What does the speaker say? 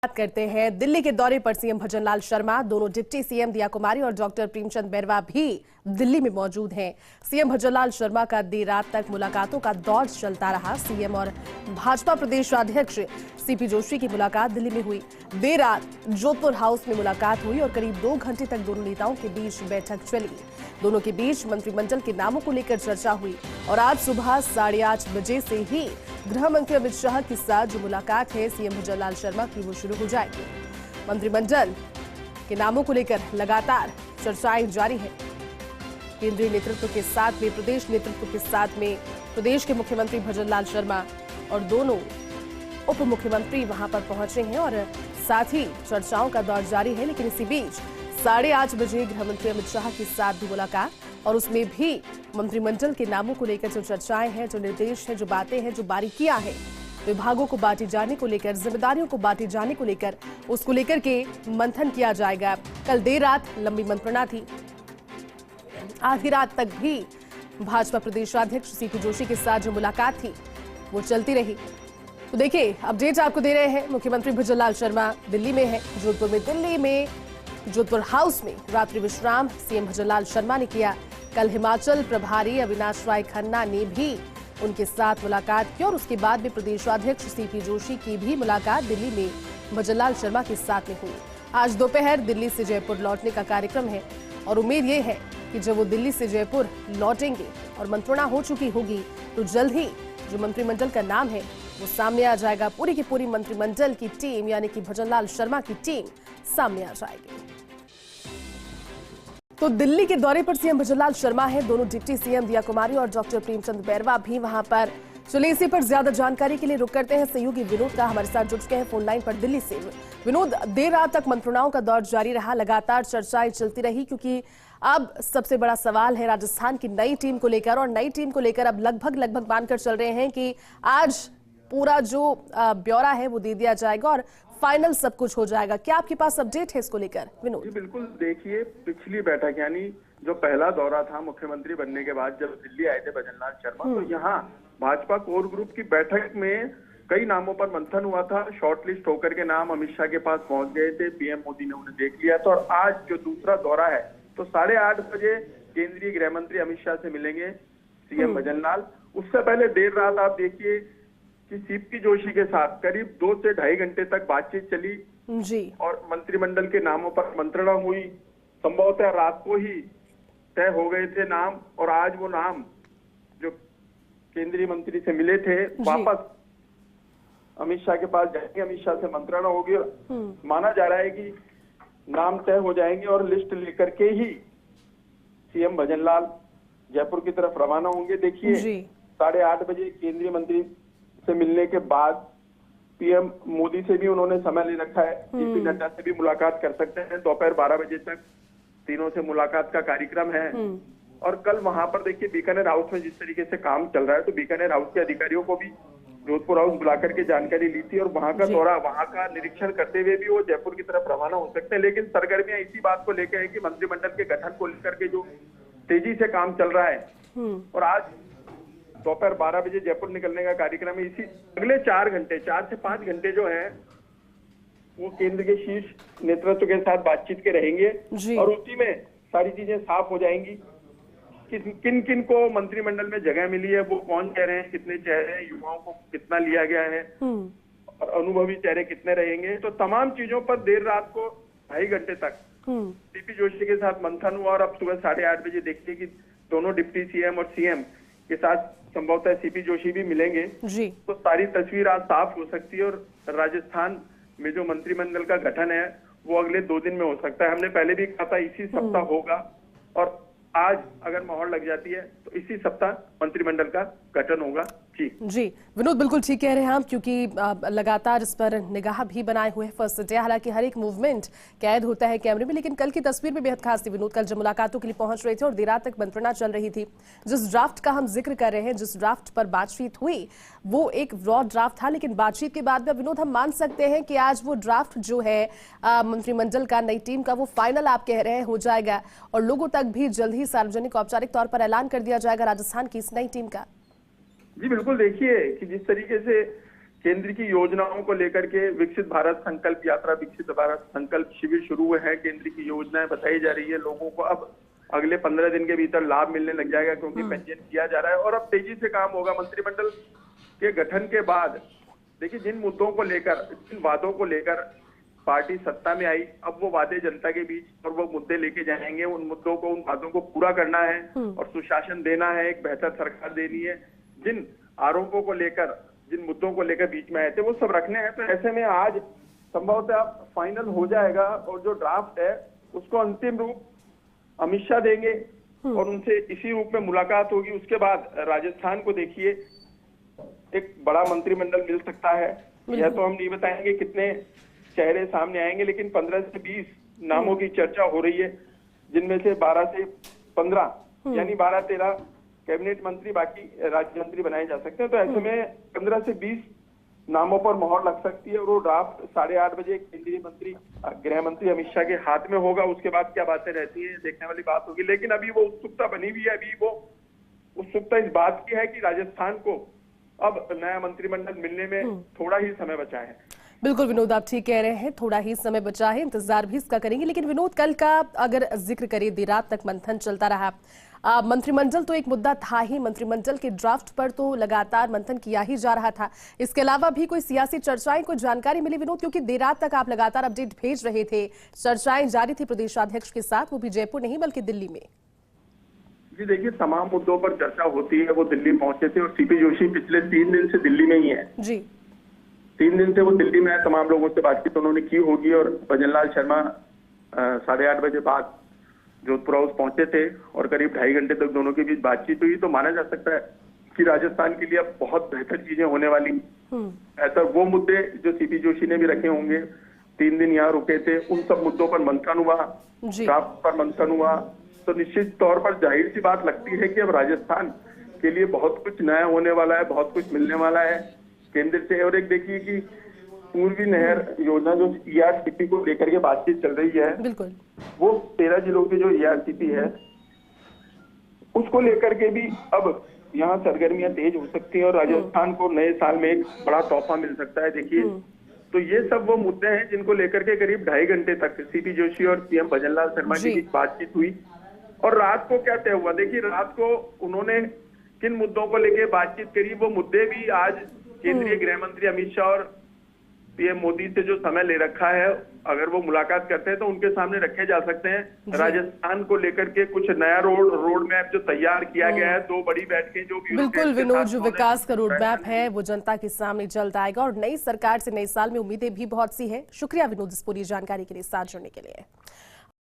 बात करते हैं दिल्ली के दौरे पर सीएम भजनलाल शर्मा। दोनों डिप्टी सीएम दिया कुमारी और डॉक्टर प्रेमचंद बैरवा भी दिल्ली में मौजूद हैं। सीएम भजनलाल शर्मा का देर रात तक मुलाकातों का दौर चलता रहा। सीएम और भाजपा प्रदेश अध्यक्ष सीपी जोशी की मुलाकात दिल्ली में हुई। देर रात जोधपुर हाउस में मुलाकात हुई और करीब 2 घंटे तक दोनों नेताओं के बीच बैठक चली। दोनों के बीच मंत्रिमंडल के नामों को लेकर चर्चा हुई और आज सुबह 8:30 बजे से ही गृह मंत्री अमित शाह के साथ जो मुलाकात है सीएम भजनलाल शर्मा की वो शुरू हो जाएगी। मंत्रिमंडल के नामों को लेकर लगातार चर्चाएं जारी है। केंद्रीय नेतृत्व के साथ में प्रदेश नेतृत्व के साथ में प्रदेश के मुख्यमंत्री भजनलाल शर्मा और दोनों उप मुख्यमंत्री वहां पर पहुंचे हैं और साथ ही चर्चाओं का दौर जारी है। लेकिन इसी बीच 8:30 बजे गृह मंत्री अमित शाह के साथ भी मुलाकात और उसमें भी मंत्रिमंडल के नामों को लेकर जो चर्चाएं हैं, जो निर्देश हैं, जो बातें हैं, जो बारीकियां हैं, विभागों को बांटे जाने को लेकर, जिम्मेदारियों को बांटे जाने को लेकर, उसको लेकर के मंथन किया जाएगा। कल देर रात लंबी मंत्रणा थी, आधी रात तक भी भाजपा प्रदेश अध्यक्ष सीपी जोशी के साथ जो मुलाकात थी वो चलती रही। तो देखिए अपडेट आपको दे रहे हैं। मुख्यमंत्री भजनलाल शर्मा दिल्ली में है, जोधपुर में। दिल्ली में जोधपुर हाउस में रात्रि विश्राम सीएम भजनलाल शर्मा ने किया। कल हिमाचल प्रभारी अविनाश राय खन्ना ने भी उनके साथ मुलाकात की और उसके बाद भी प्रदेशाध्यक्ष सीपी जोशी की भी मुलाकात दिल्ली में भजनलाल शर्मा के साथ में हुई। आज दोपहर दिल्ली से जयपुर लौटने का कार्यक्रम है और उम्मीद ये है कि जब वो दिल्ली से जयपुर लौटेंगे और मंत्रणा हो चुकी होगी तो जल्द ही जो मंत्रिमंडल का नाम है वो सामने आ जाएगा। पूरी की पूरी मंत्रिमंडल की टीम यानी कि भजनलाल शर्मा की टीम सामने आ जाएगी। तो दिल्ली के दौरे पर सीएम भजनलाल शर्मा है। दोनों डिप्टी सीएम दिया कुमारी और डॉक्टर प्रेमचंद बैरवा भी वहां पर। चलिए इसी पर ज्यादा जानकारी के लिए रुक करते हैं सहयोगी विनोद का, हमारे साथ जुड़ चुके हैं फोन लाइन पर दिल्ली से। विनोद, देर रात तक मंत्रणाओं का दौर जारी रहा, लगातार चर्चाएं चलती रही क्योंकि अब सबसे बड़ा सवाल है राजस्थान की नई टीम को लेकर और नई टीम को लेकर अब लगभग मानकर चल रहे हैं कि आज पूरा जो ब्यौरा है वो दे दिया जाएगा और फाइनल सब कुछ हो जाएगा। क्या आपके पास अपडेट है इसको लेकर विनोद? जी बिल्कुल, देखिए पिछली बैठक यानी जो पहला दौरा था मुख्यमंत्री बनने के बाद जब दिल्ली आए थे भजनलाल शर्मा, तो यहाँ भाजपा कोर ग्रुप की बैठक में कई नामों पर मंथन हुआ था। शॉर्टलिस्ट होकर के नाम अमित शाह के पास पहुंच गए थे, पीएम मोदी ने उन्हें देख लिया था और आज जो दूसरा दौरा है तो 8:30 बजे केंद्रीय गृह मंत्री अमित शाह से मिलेंगे सीएम भजनलाल। उससे पहले देर रात आप देखिए कि सीपी जोशी के साथ करीब 2 से 2.5 घंटे तक बातचीत चली जी और मंत्रिमंडल के नामों पर मंत्रणा हुई। संभवतः रात को ही तय हो गए थे नाम और आज वो नाम जो केंद्रीय मंत्री से मिले थे वापस अमित शाह के पास जाएंगे, अमित शाह से मंत्रणा होगी और माना जा रहा है कि नाम तय हो जाएंगे और लिस्ट लेकर के ही सीएम भजनलाल जयपुर की तरफ रवाना होंगे। देखिए 8:30 बजे केंद्रीय मंत्री से मिलने के बाद पीएम मोदी से भी उन्होंने समय ले रखा है, जेपी नड्डा से भी मुलाकात कर सकते हैं। दोपहर 12 बजे तक तीनों से मुलाकात का कार्यक्रम है और कल वहां पर देखिए बीकानेर हाउस में जिस तरीके से काम चल रहा है तो बीकानेर हाउस के अधिकारियों को भी जोधपुर हाउस बुलाकर के जानकारी ली थी और वहां का दौरा, वहां का निरीक्षण करते हुए भी वो जयपुर की तरफ रवाना हो सकते हैं। लेकिन सरगर्मियां इसी बात को लेकर है कि मंत्रिमंडल के गठन को लेकर के जो तेजी से काम चल रहा है और आज दोपहर 12 बजे जयपुर निकलने का कार्यक्रम है। इसी अगले 4 से 5 घंटे जो है वो केंद्र के शीर्ष नेतृत्व के साथ बातचीत के रहेंगे और उसी में सारी चीजें साफ हो जाएंगी कि किन किन को मंत्रिमंडल में जगह मिली है, वो कौन चेहरे हैं, कितने चेहरे हैं, युवाओं को कितना लिया गया है और अनुभवी चेहरे कितने रहेंगे। तो तमाम चीजों पर देर रात को 2.5 घंटे तक सीपी जोशी के साथ मंथन हुआ और अब सुबह 8:30 बजे देखते कि दोनों डिप्टी सीएम और सीएम के साथ संभवतः सीपी जोशी भी मिलेंगे जी। तो सारी तस्वीर आज साफ हो सकती है और राजस्थान में जो मंत्रिमंडल का गठन है वो अगले 2 दिन में हो सकता है। हमने पहले भी कहा था इसी सप्ताह होगा और आज अगर मोहर लग जाती है तो इसी सप्ताह मंत्रिमंडल का गठन होगा। जी विनोद, बिल्कुल ठीक कह रहे हैं आप क्योंकि लगातार इस पर निगाह भी बनाए हुए फर्स्ट डे। हालांकि हर एक मूवमेंट कैद होता है कैमरे में, लेकिन कल की तस्वीर भी बेहद खास थी विनोद। कल जब मुलाकातों के लिए पहुंच रहे थे और देर रात तक मंत्रणा चल रही थी, जिस ड्राफ्ट का हम जिक्र कर रहे हैं, जिस ड्राफ्ट पर बातचीत हुई वो एक रॉ ड्राफ्ट था, लेकिन बातचीत के बाद विनोद हम मान सकते हैं कि आज वो ड्राफ्ट जो है मंत्रिमंडल का, नई टीम का, वो फाइनल आप कह रहे हैं हो जाएगा और लोगों तक भी जल्द ही सार्वजनिक औपचारिक तौर पर ऐलान कर दिया जाएगा राजस्थान की इस नई टीम का। जी बिल्कुल, देखिए कि जिस तरीके से केंद्र की योजनाओं को लेकर के विकसित भारत संकल्प यात्रा, विकसित भारत संकल्प शिविर शुरू हुए हैं। केंद्र की योजनाएं बताई जा रही है, लोगों को अब अगले 15 दिन के भीतर लाभ मिलने लग जाएगा क्योंकि पंजीयन किया जा रहा है और अब तेजी से काम होगा। मंत्रिमंडल के गठन के बाद देखिए, जिन मुद्दों को लेकर, जिन वादों को लेकर पार्टी सत्ता में आई, अब वो वादे जनता के बीच और वो मुद्दे लेके जाएंगे। उन मुद्दों को, उन वादों को पूरा करना है और सुशासन देना है, एक बेहतर सरकार देनी है। जिन आरोपों को लेकर, जिन मुद्दों को लेकर बीच में आए थे, वो सब रखने हैं। तो ऐसे में आज संभवतः फाइनल हो जाएगा और जो ड्राफ्ट है उसको अंतिम रूप अमित शाह देंगे और उनसे इसी रूप में मुलाकात होगी। उसके बाद राजस्थान को देखिए, एक बड़ा मंत्रिमंडल मिल सकता है। यह तो हम नहीं बताएंगे कितने चेहरे सामने आएंगे, लेकिन 15 से 20 नामों की चर्चा हो रही है, जिनमें से 12 से 15 यानी 12-13 कैबिनेट मंत्री, बाकी राज्य मंत्री बनाए जा सकते हैं। तो ऐसे में 15 से 20 नामों पर मोहर लग सकती है और वो ड्राफ्ट 8:30 बजे केंद्रीय मंत्री, गृह मंत्री अमित शाह के हाथ में होगा। उसके बाद क्या बातें रहती है, देखने वाली बात होगी। लेकिन अभी वो उत्सुकता बनी हुई है, अभी वो उत्सुकता इस बात की है कि राजस्थान को अब नया मंत्रिमंडल मिलने में थोड़ा ही समय बचा है। बिल्कुल विनोद, आप ठीक कह रहे हैं, थोड़ा ही समय बचा है, इंतजार भी इसका करेंगे। लेकिन विनोद, कल का अगर जिक्र करें, देर रात तक मंथन चलता रहा। मंत्रिमंडल तो एक मुद्दा था ही, मंत्रिमंडल के ड्राफ्ट पर तो लगातार मंथन किया ही जा रहा था। इसके अलावा भी कोई सियासी चर्चाएं, कोई जानकारी मिली विनोद? क्योंकि देर रात तक आप लगातार अपडेट भेज रहे थे, चर्चाएं जारी थी प्रदेशाध्यक्ष के साथ, वो भी जयपुर नहीं बल्कि दिल्ली में। जी देखिए, तमाम मुद्दों पर चर्चा होती है। वो दिल्ली पहुंचे थे और सीपी जोशी पिछले 3 दिन से दिल्ली में ही है जी। 3 दिन से वो दिल्ली में है, तमाम लोगों से बातचीत उन्होंने की होगी। और भजनलाल शर्मा 8:30 बजे बाद जोधपुर हाउस पहुंचे थे और करीब 2.5 घंटे तक दोनों के बीच बातचीत हुई। तो माना जा सकता है कि राजस्थान के लिए अब बहुत बेहतर चीजें होने वाली। ऐसा वो मुद्दे जो सीपी जोशी ने भी रखे होंगे, 3 दिन यहाँ रुके थे, उन सब मुद्दों पर मंथन हुआ, ड्राफ्ट पर मंथन हुआ। तो निश्चित तौर पर जाहिर सी बात लगती है कि अब राजस्थान के लिए बहुत कुछ नया होने वाला है, बहुत कुछ मिलने वाला है केंद्र से। और एक देखिए कि पूर्वी नहर योजना जो ERCP को लेकर के बातचीत चल रही है, बिल्कुल, वो 13 जिलों की जो ERCP है उसको लेकर के भी अब यहाँ सरगर्मियां तेज हो सकती हैं और राजस्थान को नए साल में एक बड़ा तोहफा मिल सकता है। देखिए, तो ये सब वो मुद्दे हैं जिनको लेकर के करीब 2.5 घंटे तक सीपी जोशी और सीएम भजनलाल शर्मा के बीच बातचीत हुई। और रात को क्या तय हुआ? देखिए, रात को उन्होंने किन मुद्दों को लेकर बातचीत करी, वो मुद्दे भी आज केंद्रीय गृह मंत्री अमित शाह और पीएम मोदी से जो समय ले रखा है, अगर वो मुलाकात करते हैं तो उनके सामने रखे जा सकते हैं। राजस्थान को लेकर के कुछ नया रोड मैप जो तैयार किया गया है, 2 बड़ी बैठकें जो भी, बिल्कुल विनोद, जो विकास का रोड मैप है वो जनता के सामने जल्द आएगा और नई सरकार से नए साल में उम्मीदें भी बहुत सी है। शुक्रिया विनोद इस पूरी जानकारी के लिए, साथ जुड़ने के लिए।